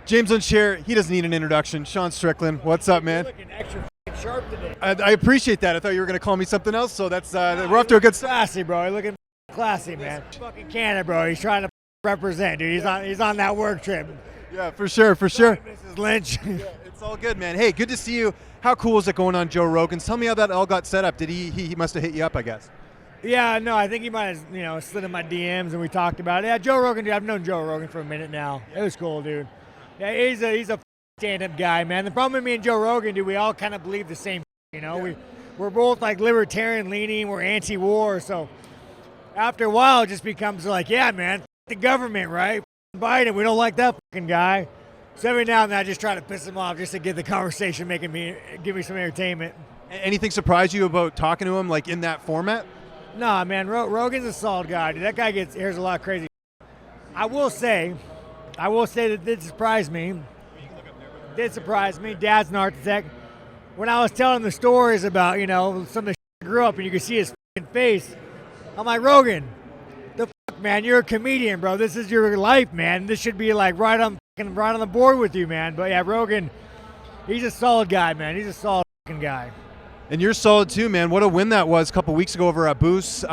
James Lynch here. He doesn't need an introduction. Sean Strickland. What's up, man? You're looking extra sharp today. I appreciate that. I thought you were going to call me something else, so that's we're off to a good start. Classy, bro. You're looking classy, man. Fucking Canada, bro. He's trying to represent, dude. He's on that work trip. Yeah, for sure, for sure. Mrs. Lynch. Yeah, it's all good, man. Hey, good to see you. How cool is it going on Joe Rogan's? Tell me how that all got set up. Did he must have hit you up, I guess. Yeah, no, I think he might have, slid in my DMs and we talked about it. Yeah, Joe Rogan, dude. I've known Joe Rogan for a minute now. It was cool, dude. Yeah, he's a stand-up guy, man. The problem with me and Joe Rogan, dude, we all kind of believe the same. We're both like libertarian leaning. We're anti-war, so after a while, it just becomes like, yeah, man, the government, right? Biden, we don't like that fucking guy. So every now and then, I just try to piss him off just to get the conversation, give me some entertainment. Anything surprise you about talking to him, like in that format? Nah, man, Rogan's a solid guy, dude. That guy hears a lot of crazy. I will say that did surprise me. Dad's an architect. When I was telling the stories about, some of the shit I grew up and you could see his fucking face, I'm like, Rogan, the fuck, man, you're a comedian, bro. This is your life, man. This should be like right on the board with you, man. But yeah, Rogan, he's a solid guy, man. He's a solid fucking guy. And you're solid too, man. What a win that was a couple weeks ago over Abus.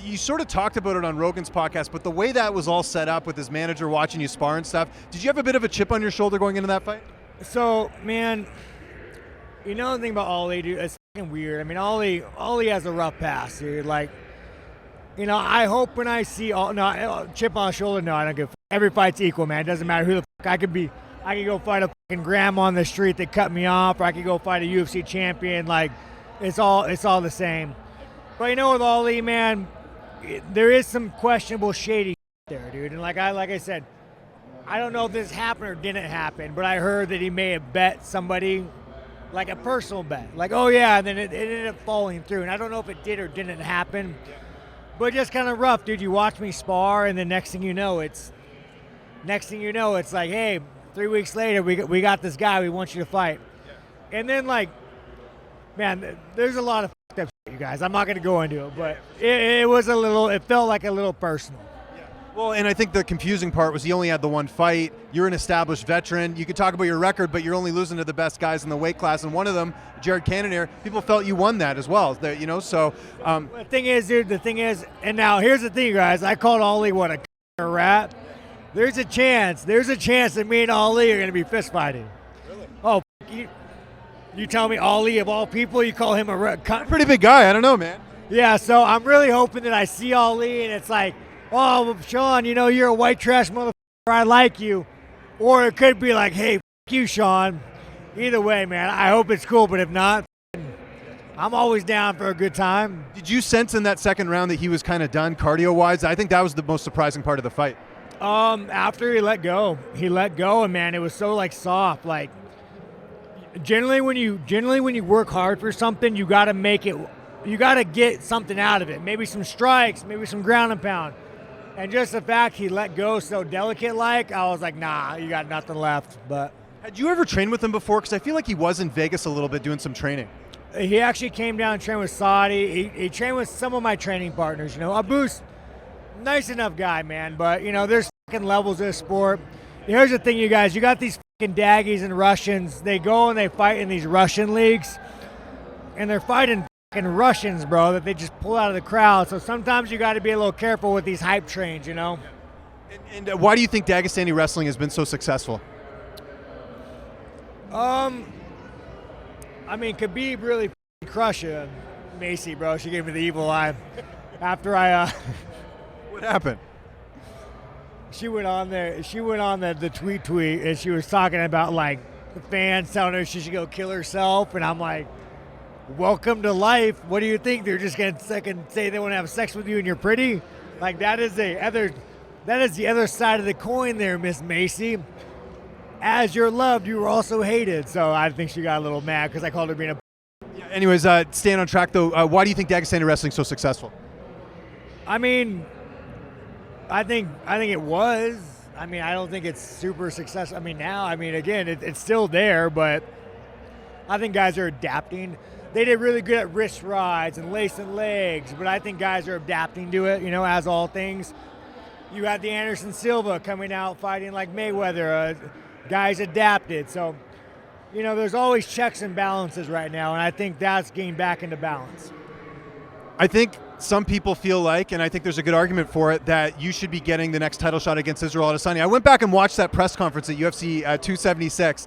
You sort of talked about it on Rogan's podcast, but the way that was all set up with his manager watching you spar and stuff, did you have a bit of a chip on your shoulder going into that fight? So, man, the thing about Ollie, dude, it's fucking weird. I mean, Ollie has a rough past, dude. Like, I hope when I see chip on the shoulder, no, I don't give a fuck. Every fight's equal, man. It doesn't matter who the fuck I could be. I could go fight a fucking grandma on the street that cut me off, or I could go fight a UFC champion. Like, it's all the same. But with Ollie, man, there is some questionable shady there, dude. And like I said, I don't know if this happened or didn't happen, but I heard that he may have bet somebody, like a personal bet. Like, oh yeah, and then it ended up falling through. And I don't know if it did or didn't happen. But just kind of rough, dude. You watch me spar, and the next thing you know, it's like, hey, 3 weeks later, we got this guy we want you to fight. And then, like, man, there's a lot of fucked up shit, you guys. I'm not going to go into it, but it felt like a little personal. Well, and I think the confusing part was he only had the one fight. You're an established veteran. You could talk about your record, but you're only losing to the best guys in the weight class. And one of them, Jared Cannonier, people felt you won that as well. So. The thing is, and now here's the thing, guys. I called Ollie a rat. There's a chance that me and Ollie are going to be fist fighting. Really? Oh, you tell me Ollie, of all people, you call him a rat? Pretty big guy. I don't know, man. Yeah, so I'm really hoping that I see Ollie and it's like, oh, Sean, you're a white trash motherfucker. I like you. Or it could be like, hey, you, Sean. Either way, man, I hope it's cool. But if not, I'm always down for a good time. Did you sense in that second round that he was kind of done cardio-wise? I think that was the most surprising part of the fight. After he let go, and man, it was so like soft. Like generally when you work hard for something, you got to get something out of it. Maybe some strikes, maybe some ground and pound. And just the fact he let go so delicate-like, I was like, nah, you got nothing left. But had you ever trained with him before? Because I feel like he was in Vegas a little bit doing some training. He actually came down and trained with Saudi. He trained with some of my training partners. Abus, nice enough guy, man. But, there's fucking levels of this sport. Here's the thing, you guys. You got these fucking Daggies and Russians. They go and they fight in these Russian leagues. And they're fighting Russians, bro, that they just pull out of the crowd. So sometimes you got to be a little careful with these hype trains, And why do you think Dagestani wrestling has been so successful? Khabib really crushed Maycee, bro. She gave me the evil eye after What happened? She went on the tweet, and she was talking about like the fans telling her she should go kill herself, and I'm like, welcome to life. What do you think? They're just gonna say they want to have sex with you and you're pretty? Like that is the other side of the coin there, Miss Maycee. As you're loved, you were also hated. So I think she got a little mad because I called her being a. Yeah, anyways, staying on track though, why do you think Dagestani wrestling is so successful? I think it was. I don't think it's super successful. Now, again, it's still there, but I think guys are adapting. They did really good at wrist rides and lacing legs, but I think guys are adapting to it, as all things. You had the Anderson Silva coming out fighting like Mayweather, Guys adapted. So, there's always checks and balances right now, and I think that's getting back into balance. I think some people feel like, and I think there's a good argument for it, that you should be getting the next title shot against Israel Adesanya. I went back and watched that press conference at UFC 276.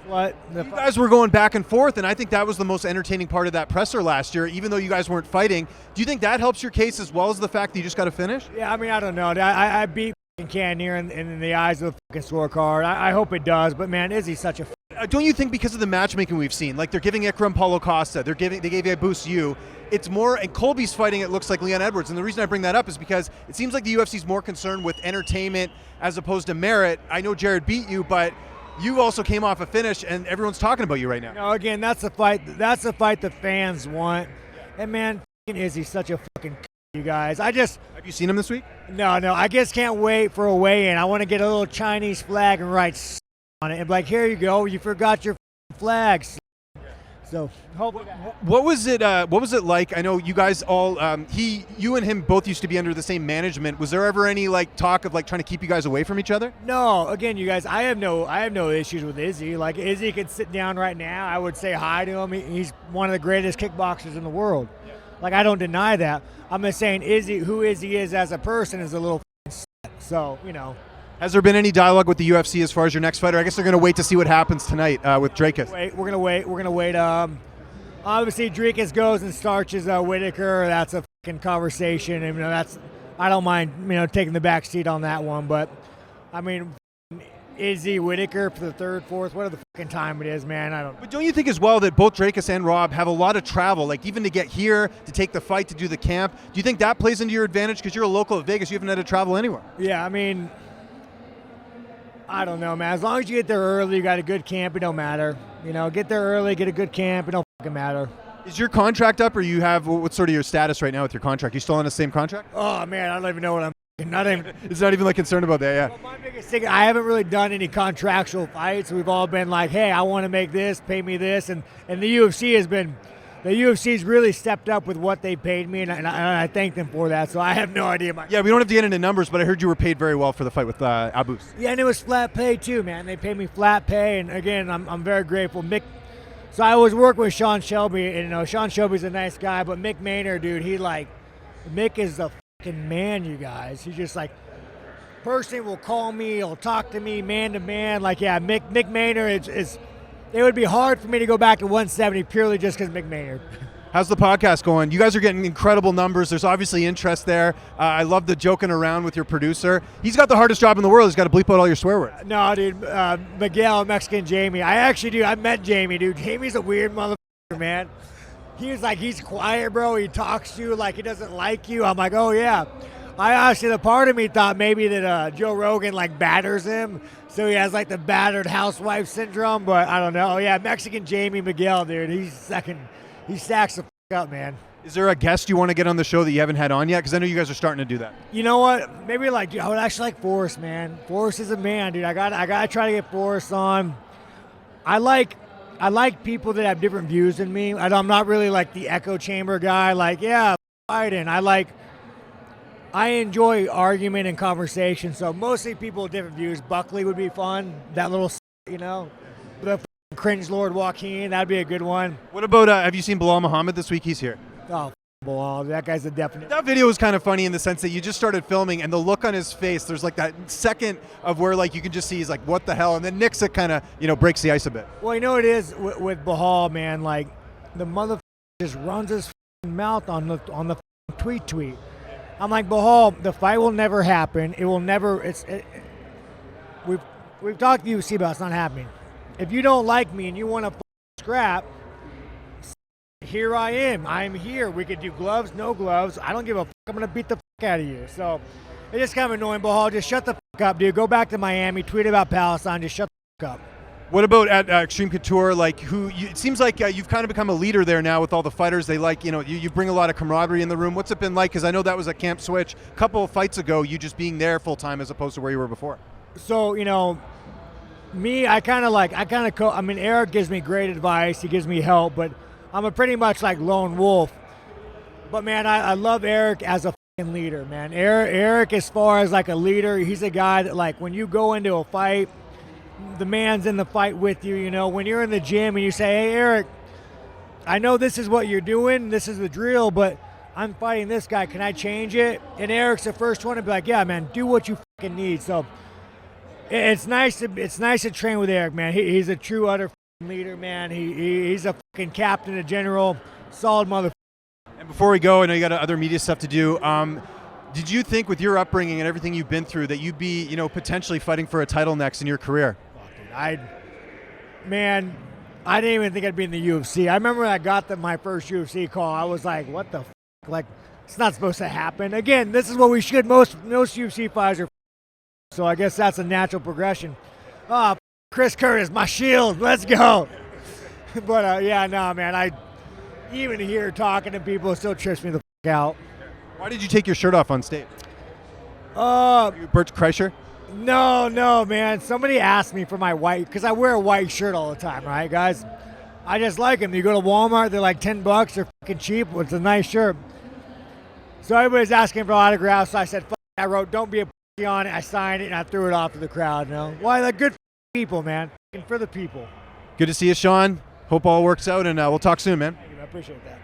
What? You guys were going back and forth, and I think that was the most entertaining part of that presser last year, even though you guys weren't fighting. Do you think that helps your case as well as the fact that you just got to finish? Yeah, I mean, I don't know. I beat Cannonier in the eyes of the fucking scorecard. I hope it does, but man, Izzy's such a don't you think because of the matchmaking we've seen, like they're giving Ikram Paulo Costa, they gave Abus you, it's more, and Colby's fighting, it looks like Leon Edwards, and the reason I bring that up is because it seems like the UFC's more concerned with entertainment as opposed to merit. I know Jared beat you, but you also came off a finish, and everyone's talking about you right now. No, again, that's the fight the fans want, and man, Izzy's such a fucking you guys. Have you seen him this week? No, I just can't wait for a weigh-in. I want to get a little Chinese flag and write on it and be like, here you go, you forgot your flags. So what was it like? I know you guys all you and him both used to be under the same management. Was there ever any like talk of like trying to keep you guys away from each other? No, again, you guys, I have no issues with Izzy. Like Izzy could sit down right now, I would say hi to him. He's one of the greatest kickboxers in the world. Like, I don't deny that. I'm just saying who Izzy is as a person is a little so, Has there been any dialogue with the UFC as far as your next fighter? I guess they're going to wait to see what happens tonight with Drakus. We're going to wait. Obviously, Drakus goes and starches Whittaker. That's a fucking conversation. And, I don't mind, taking the back seat on that one. But, I mean, Izzy, Whittaker for the third, fourth, whatever the fucking time it is, man. I don't. But don't you think as well that both Drakus and Rob have a lot of travel, like even to get here, to take the fight, to do the camp? Do you think that plays into your advantage because you're a local at Vegas? You haven't had to travel anywhere. Yeah, I mean, I don't know, man. As long as you get there early, you got a good camp, it don't matter. Get there early, get a good camp, it don't fucking matter. Is your contract up, or you have what's sort of your status right now with your contract? You still on the same contract? Oh man, I don't even know what I'm. It's not even like concerned about that, yeah. Well, my biggest thing, I haven't really done any contractual fights. We've all been like, hey, I want to make this, pay me this, and the UFC's really stepped up with what they paid me, and I thank them for that. So I have no idea. Yeah, we don't have to get into numbers, but I heard you were paid very well for the fight with Abus. Yeah, and it was flat pay too, man. They paid me flat pay, and again, I'm very grateful. So I was working with Sean Shelby, and Sean Shelby's a nice guy, but Mick Maynard, dude, Mick is the fucking man, you guys. He's just like, person will call me, he'll talk to me man to man. Like, yeah, Mick Maynard is it would be hard for me to go back to 170 purely just because Mick Maynard. How's the podcast going? You guys are getting incredible numbers. There's obviously interest there. I love the joking around with your producer. He's got the hardest job in the world. He's got to bleep out all your swear words. No, dude. Miguel, Mexican Jamie. I actually do. I met Jamie, dude. Jamie's a weird motherfucker, man. He's quiet, bro. He talks to you like he doesn't like you. I'm like, oh, yeah. I actually, the part of me thought maybe that Joe Rogan, batters him. So he has, the battered housewife syndrome. But I don't know. Yeah, Mexican Jamie Miguel, dude. He stacks the up, man. Is there a guest you want to get on the show that you haven't had on yet? Because I know you guys are starting to do that. You know what? Maybe I would actually like Forrest, man. Forrest is a man, dude. I gotta try to get Forrest on. I like people that have different views than me. I'm not really the echo chamber guy. Biden. I enjoy argument and conversation. So mostly people with different views. Buckley would be fun. That little, the cringe Lord Joaquin, that'd be a good one. What about, have you seen Belal Muhammad this week? He's here. Oh, Belal, that guy's a definite. That video was kind of funny in the sense that you just started filming and the look on his face, there's that second of where you can just see he's like, what the hell? And then Nixa kind of, breaks the ice a bit. Well, it is with Belal, man, the motherfucker just runs his mouth on the tweet. I'm like, Belal, the fight will never happen. It will never, we've talked to UFC about it's not happening. If you don't like me and you want to scrap, here I am. I'm here. We could do gloves, no gloves. I don't give a fuck. I'm going to beat the fuck out of you. So it's just kind of annoying, Belal. Just shut the fuck up, dude. Go back to Miami. Tweet about Palestine. Just shut the fuck up. What about at Xtreme Couture? It seems like you've kind of become a leader there now with all the fighters. They you bring a lot of camaraderie in the room. What's it been like? Because I know that was a camp switch a couple of fights ago, you just being there full time as opposed to where you were before. So, me, Eric gives me great advice. He gives me help, but I'm a pretty much lone wolf. But, man, I love Eric as a fucking leader, man. Eric, as far as a leader, he's a guy that, when you go into a fight, the man's in the fight with you. You know, when you're in the gym and you say, hey, Eric, I know this is what you're doing, this is the drill, but I'm fighting this guy, can I change it? And Eric's the first one to be like, yeah, man, do what you fucking need. So it's nice to train with Eric, man. He's a true, utter leader, man. He's a fucking captain, a general, solid mother. And before we go, I know you got other media stuff to do. Did you think with your upbringing and everything you've been through that you'd be, potentially fighting for a title next in your career? I didn't even think I'd be in the UFC. I remember when I got my first UFC call, I was like, what the f***? Like, it's not supposed to happen. Again, this is what we should. Most UFC fighters are so I guess that's a natural progression. Chris Curtis, my shield, let's go. But yeah, no, man, even here talking to people, it still trips me the f*** out. Why did you take your shirt off on stage? Bert Kreischer? No, man. Somebody asked me for my white, because I wear a white shirt all the time, right, guys? I just like them. You go to Walmart, they're like $10. They're fucking cheap. It's a nice shirt. So everybody's asking for autographs. So I said, fuck it. I wrote, don't be a pussy on it. I signed it, and I threw it off to the crowd. Why? They're good people, man. For the people. Good to see you, Sean. Hope all works out, and we'll talk soon, man. Thank you, I appreciate that.